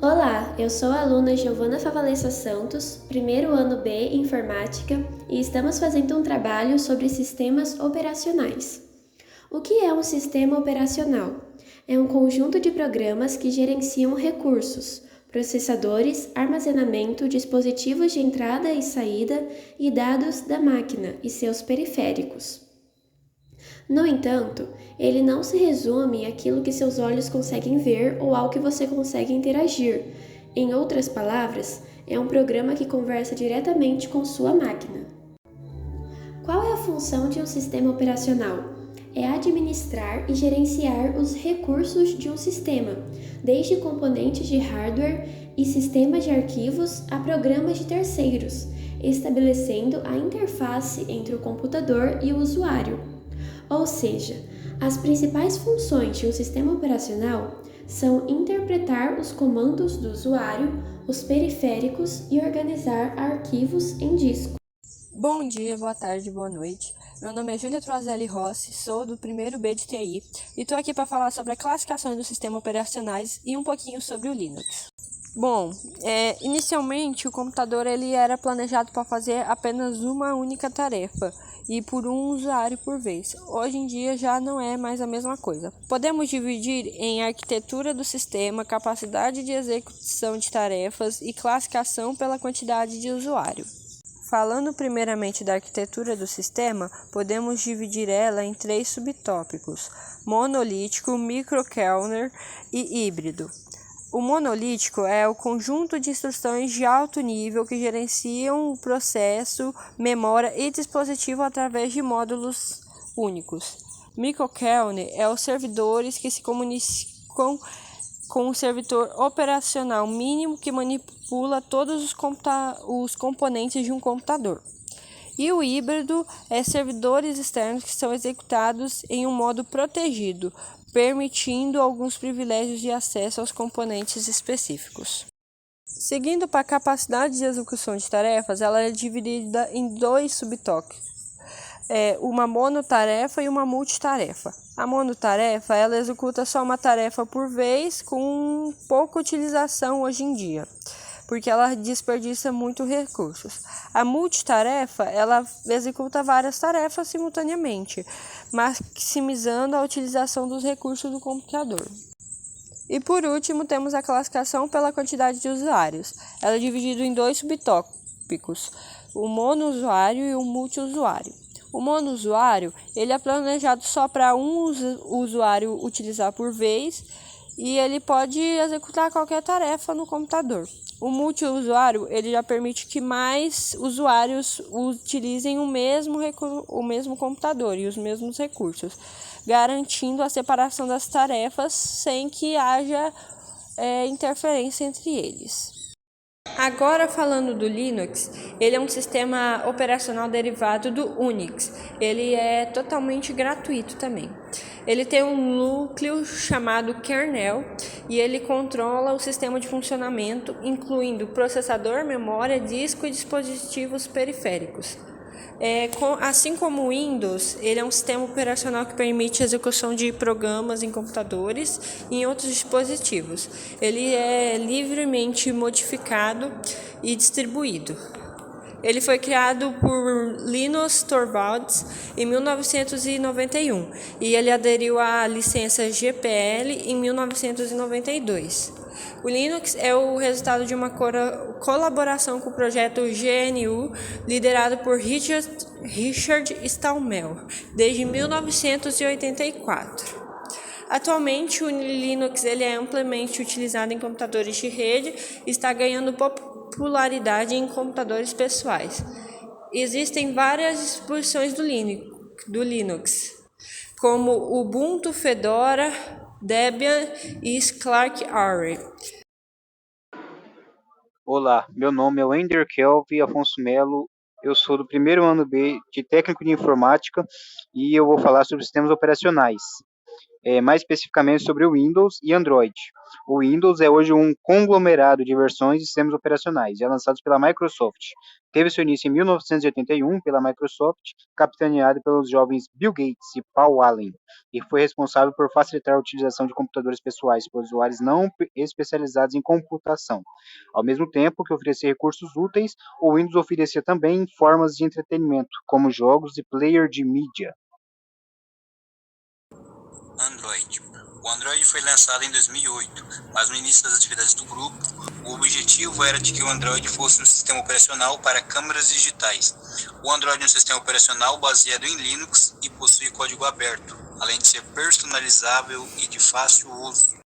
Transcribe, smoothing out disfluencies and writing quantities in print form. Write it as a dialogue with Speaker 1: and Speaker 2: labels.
Speaker 1: Olá, eu sou a aluna Giovana Favalesa Santos, primeiro ano B Informática, e estamos fazendo um trabalho sobre sistemas operacionais. O que é um sistema operacional? É um conjunto de programas que gerenciam recursos, processadores, armazenamento, dispositivos de entrada e saída e dados da máquina e seus periféricos. No entanto, ele não se resume àquilo que seus olhos conseguem ver ou ao que você consegue interagir. Em outras palavras, é um programa que conversa diretamente com sua máquina. Qual é a função de um sistema operacional? É administrar e gerenciar os recursos de um sistema, desde componentes de hardware e sistemas de arquivos a programas de terceiros, estabelecendo a interface entre o computador e o usuário. Ou seja, as principais funções de um sistema operacional são interpretar os comandos do usuário, os periféricos e organizar arquivos em disco.
Speaker 2: Bom dia, boa tarde, boa noite. Meu nome é Júlia Trozelli Rossi, sou do primeiro B de TI e estou aqui para falar sobre a classificação dos sistemas operacionais e um pouquinho sobre o Linux. Bom, inicialmente o computador ele era planejado para fazer apenas uma única tarefa e por um usuário por vez. Hoje em dia já não é mais a mesma coisa. Podemos dividir em arquitetura do sistema, capacidade de execução de tarefas e classificação pela quantidade de usuário. Falando primeiramente da arquitetura do sistema, podemos dividir ela em 3 subtópicos: monolítico, microkernel e híbrido. O monolítico é o conjunto de instruções de alto nível que gerenciam o processo, memória e dispositivo através de módulos únicos. Microkernel é os servidores que se comunicam com o servidor operacional mínimo que manipula todos os componentes de um computador. E o híbrido é servidores externos que são executados em um modo protegido, permitindo alguns privilégios de acesso aos componentes específicos. Seguindo para a capacidade de execução de tarefas, ela é dividida em 2 subtópicos: uma monotarefa e uma multitarefa. A monotarefa ela executa só uma tarefa por vez, com pouca utilização hoje em dia, porque ela desperdiça muito recursos. A multitarefa ela executa várias tarefas simultaneamente, maximizando a utilização dos recursos do computador. E por último, temos a classificação pela quantidade de usuários. Ela é dividida em 2 subtópicos: o monousuário e o multiusuário. O monousuário ele é planejado só para um usuário utilizar por vez e ele pode executar qualquer tarefa no computador. O multiusuário ele já permite que mais usuários utilizem o mesmo computador e os mesmos recursos, garantindo a separação das tarefas sem que haja interferência entre eles. Agora falando do Linux, ele é um sistema operacional derivado do Unix. Ele é totalmente gratuito também. Ele tem um núcleo chamado kernel e ele controla o sistema de funcionamento, incluindo processador, memória, disco e dispositivos periféricos. Assim como o Windows, ele é um sistema operacional que permite a execução de programas em computadores e em outros dispositivos. Ele é livremente modificado e distribuído. Ele foi criado por Linus Torvalds em 1991 e ele aderiu à licença GPL em 1992. O Linux é o resultado de uma colaboração com o projeto GNU, liderado por Richard Stallman, desde 1984. Atualmente, o Linux ele é amplamente utilizado em computadores de rede e está ganhando popularidade em computadores pessoais. Existem várias distribuições do Linux, como Ubuntu, Fedora, Debian e Slark-RE.
Speaker 3: Olá, meu nome é Wender Kelvin Afonso Melo, eu sou do primeiro ano B de Técnico de Informática e eu vou falar sobre sistemas operacionais. mais especificamente sobre o Windows e Android. O Windows é hoje um conglomerado de versões de sistemas operacionais, já lançados pela Microsoft. Teve seu início em 1981 pela Microsoft, capitaneado pelos jovens Bill Gates e Paul Allen, e foi responsável por facilitar a utilização de computadores pessoais por usuários não especializados em computação. Ao mesmo tempo que oferecia recursos úteis, o Windows oferecia também formas de entretenimento, como jogos e player de mídia.
Speaker 4: Android. O Android foi lançado em 2008, mas no início das atividades do grupo, o objetivo era de que o Android fosse um sistema operacional para câmeras digitais. O Android é um sistema operacional baseado em Linux e possui código aberto, além de ser personalizável e de fácil uso.